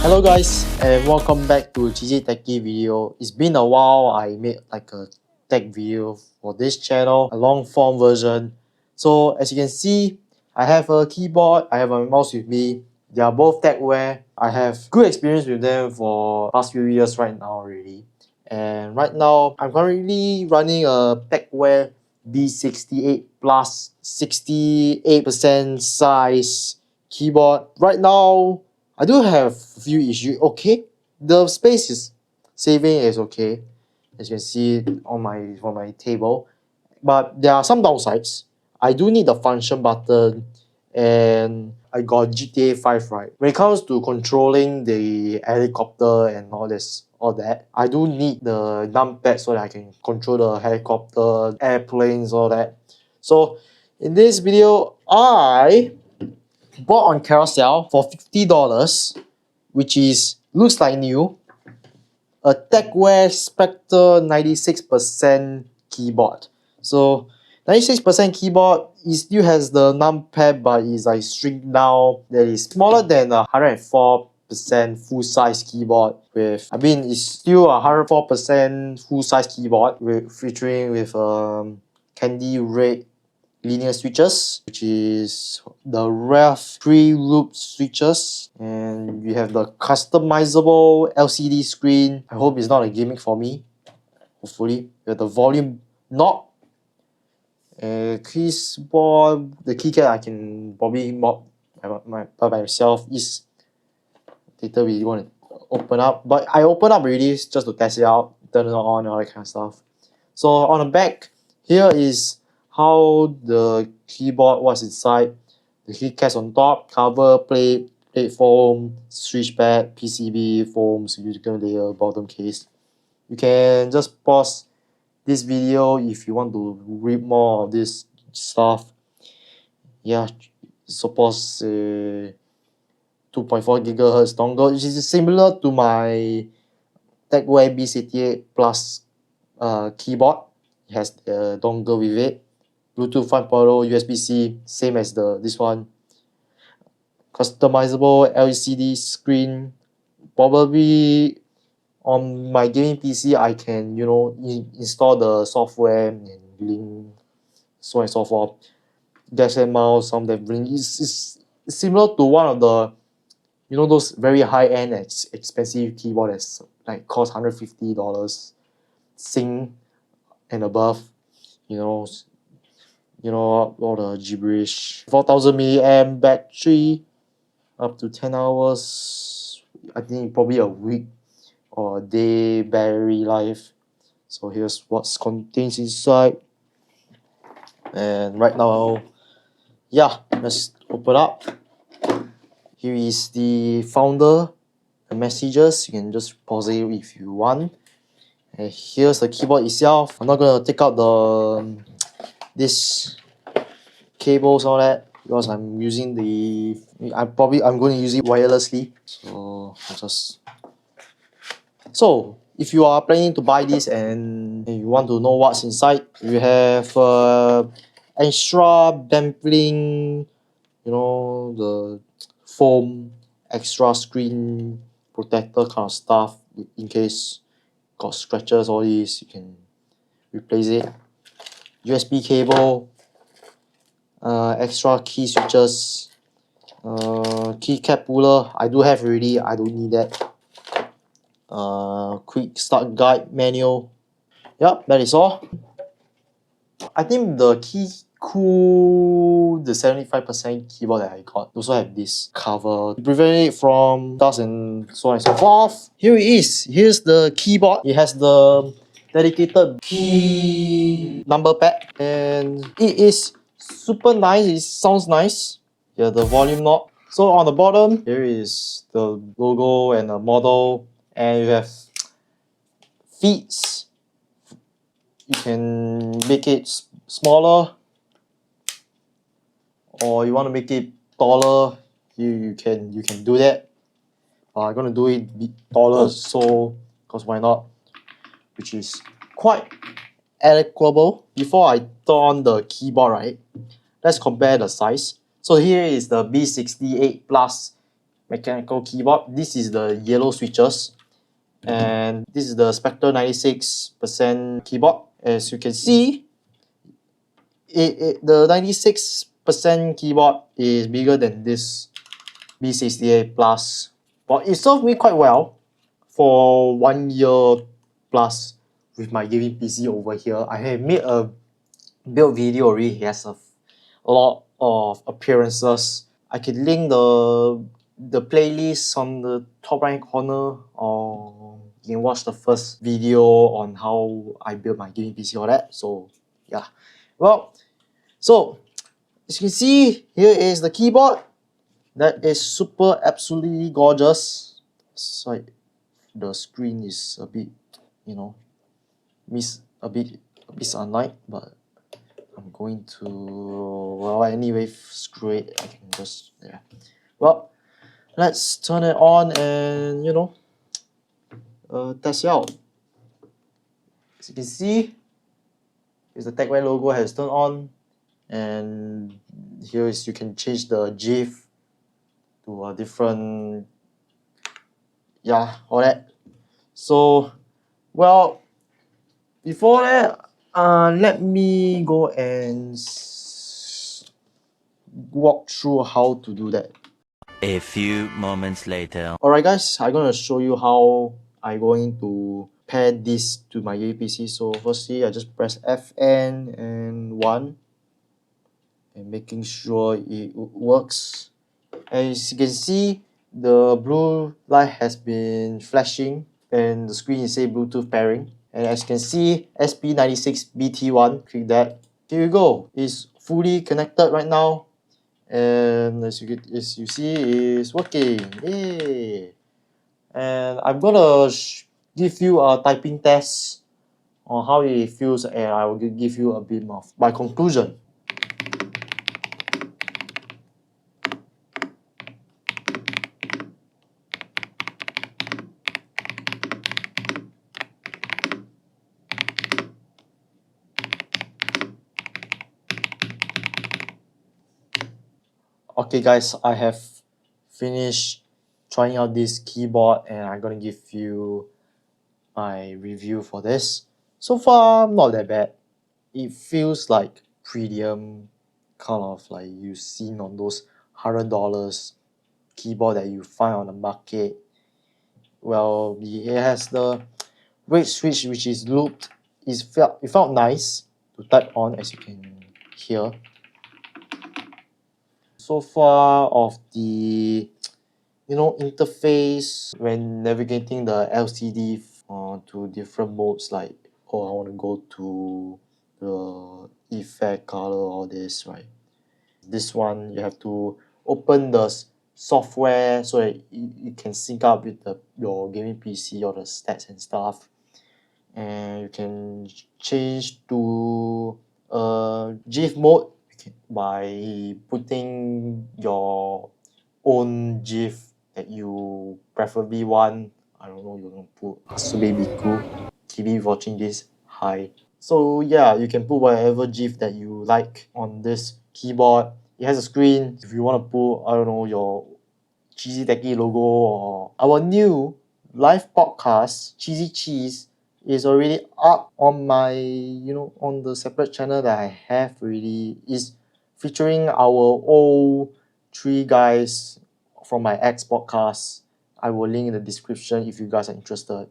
Hello guys, and welcome back to GG Techie video. It's been a while. I made like a tech video for this channel, a long form version. So as you can see, I have a keyboard, I have a mouse with me. They are both Tecware. I have good experience with them for past few years right now already. And right now, I'm currently running a Tecware B68 plus 68% size keyboard. Right now, I do have a few issues. Okay, the space is saving is okay, as you can see on my table, but there are some downsides. I do need the function button, and I got GTA 5 right. When it comes to controlling the helicopter and all that, I do need the numpad so that I can control the helicopter, airplanes, all that. So in this video, I bought on carousell for $50, which looks like new, a Tecware Spectre 96% keyboard. So 96% keyboard, it still has the numpad, but it's like shrink down. That is smaller than a 104% full size keyboard with, I mean, it's still a 104% full size keyboard with featuring with candy red linear switches, which is the ref pre-loop switches, and you have the customizable LCD screen. I hope it's not a gimmick for me. Hopefully, you have the volume knob, keyboard. The keycap I can probably mod by myself. Is later we want to open up, but I open up already just to test it out, turn it on, all that kind of stuff. So on the back, here is how the keyboard was inside. The keycaps on top, cover, plate foam, switch pad, PCB, foam, silicone layer, bottom case. You can just pause this video if you want to read more of this stuff. Yeah, supports 2.4 GHz dongle, which is similar to my Tecware B68 Plus keyboard. It has the dongle with it. Bluetooth 5.0, USB-C, same as this one. Customizable LCD screen. Probably on my gaming PC, I can, install the software and link, so on and so forth. Desktop mouse, some that bring. It's similar to one of the, those very high-end expensive keyboard that's like cost $150, Sing and above. All the gibberish. 4000 milliamp battery, up to 10 hours. I think probably a week or a day battery life. So here's what's contains inside. And right now, yeah, let's open up. Here is the founder, the messages. You can just pause it if you want. And here's the keyboard itself. I'm not gonna take out this cables, all that, because I'm using I'm going to use it wirelessly. So if you are planning to buy this and you want to know what's inside, you have extra damping, the foam, extra screen protector kind of stuff in case got scratches, all these, you can replace it. USB cable, extra key switches, keycap puller. I do have already, I don't need that. Quick start guide manual. Yep, that is all. I think the the 75% keyboard that I got also have this cover to prevent it from dust and so on and so forth. Here it is. Here's the keyboard. It has the dedicated key number pad, and it is super nice. It sounds nice. Yeah, the volume knob. So on the bottom, here is the logo and the model, and you have feet. You can make it smaller, or you want to make it taller. You can do that. I'm gonna do it a bit taller, so because why not? Which is quite adequate. Before I turn on the keyboard, right? Let's compare the size. So here is the B68 Plus mechanical keyboard. This is the yellow switches, and this is the Spectre 96% keyboard. As you can see, the 96% keyboard is bigger than this B68 Plus. But it served me quite well for 1 year plus with my gaming PC over here. I have made a build video already. It has a lot of appearances. I can link the playlist on the top right corner, or you can watch the first video on how I built my gaming PC, all that. So yeah, well, so as you can see, here is the keyboard. That is super absolutely gorgeous. So the screen is a bit, you know, a bit sunlight, but I'm going to, well, anyway, screw it. I can just, yeah. Well, let's turn it on and, you know, test it out. As you can see, is the Tecware logo has turned on, and here is you can change the GIF to a different, yeah, all that. So, well, before that, let me go and walk through how to do that. A few moments later. Alright guys, I'm gonna show you how I'm going to pair this to my APC. So firstly, I just press Fn and 1 and making sure it works. As you can see, the blue light has been flashing and the screen is say Bluetooth pairing. And as you can see, SP96BT1, click that. Here you go. It's fully connected right now. And as you see, it's working. Yay! And I'm gonna give you a typing test on how it feels, and I will give you a bit of my conclusion. Okay guys, I have finished trying out this keyboard and I'm gonna give you my review for this. So far, not that bad. It feels like premium, kind of like you've seen on those $100 keyboard that you find on the market. Well, it has the red switch which is looped. It felt nice to type on, as you can hear. So far of the interface when navigating the LCD to different modes, like, oh, I want to go to the effect color, all this, right? This one you have to open the software so that you can sync up with your gaming PC or the stats and stuff, and you can change to GIF mode by putting your own GIF that you preferably want. I don't know, you're gonna put Asube Biku. TV watching this, hi. So yeah, you can put whatever GIF that you like on this keyboard. It has a screen. If you want to put, I don't know, your Cheesy Techie logo, or our new live podcast, Cheesy Cheese, is already up on my, on the separate channel that I have already. Is featuring our old three guys from my ex podcast. I will link in the description if you guys are interested.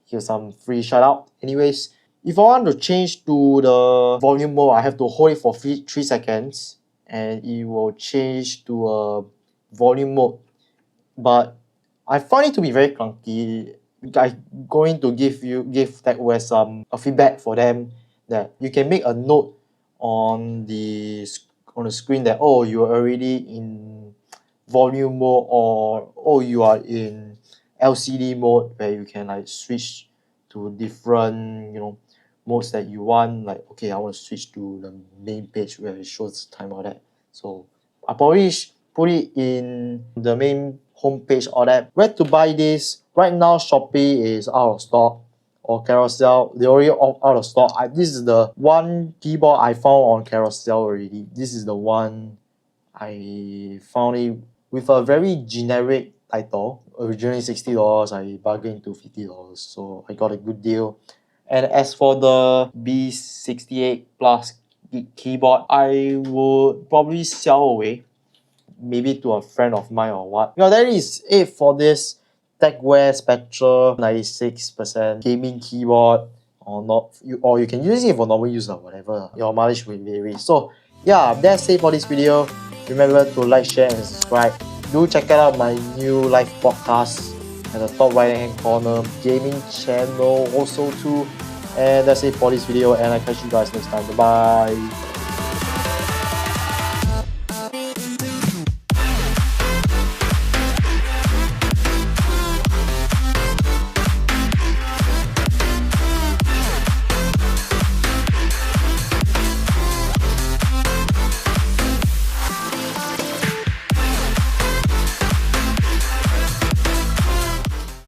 Here's some free shout out. Anyways, if I want to change to the volume mode, I have to hold it for 3 seconds and it will change to a volume mode. But I find it to be very clunky. I'm going to give Tecware a feedback for them, that you can make a note on the screen that, oh, you are already in volume mode, or oh, you are in LCD mode, where you can like switch to different modes that you want. Like, okay, I want to switch to the main page where it shows time, all that. So I probably put it in the main homepage, all that. Where to buy this? Right now, Shopee is out of stock, or Carousell, they already out of stock. This is the one keyboard I found on Carousell already. This is the one I found it with a very generic title. Originally $60, I bargained to $50, so I got a good deal. And as for the B68 Plus keyboard, I would probably sell away, maybe to a friend of mine or what. Yeah, that is it for this Tecware Spectre 96% gaming keyboard, or not, or you can use it for normal use or whatever. Your mileage will vary. So yeah, that's it for this video. Remember to like, share, and subscribe. Do check out my new live podcast at the top right hand corner, gaming channel also too. And that's it for this video, and I'll catch you guys next time. Bye bye.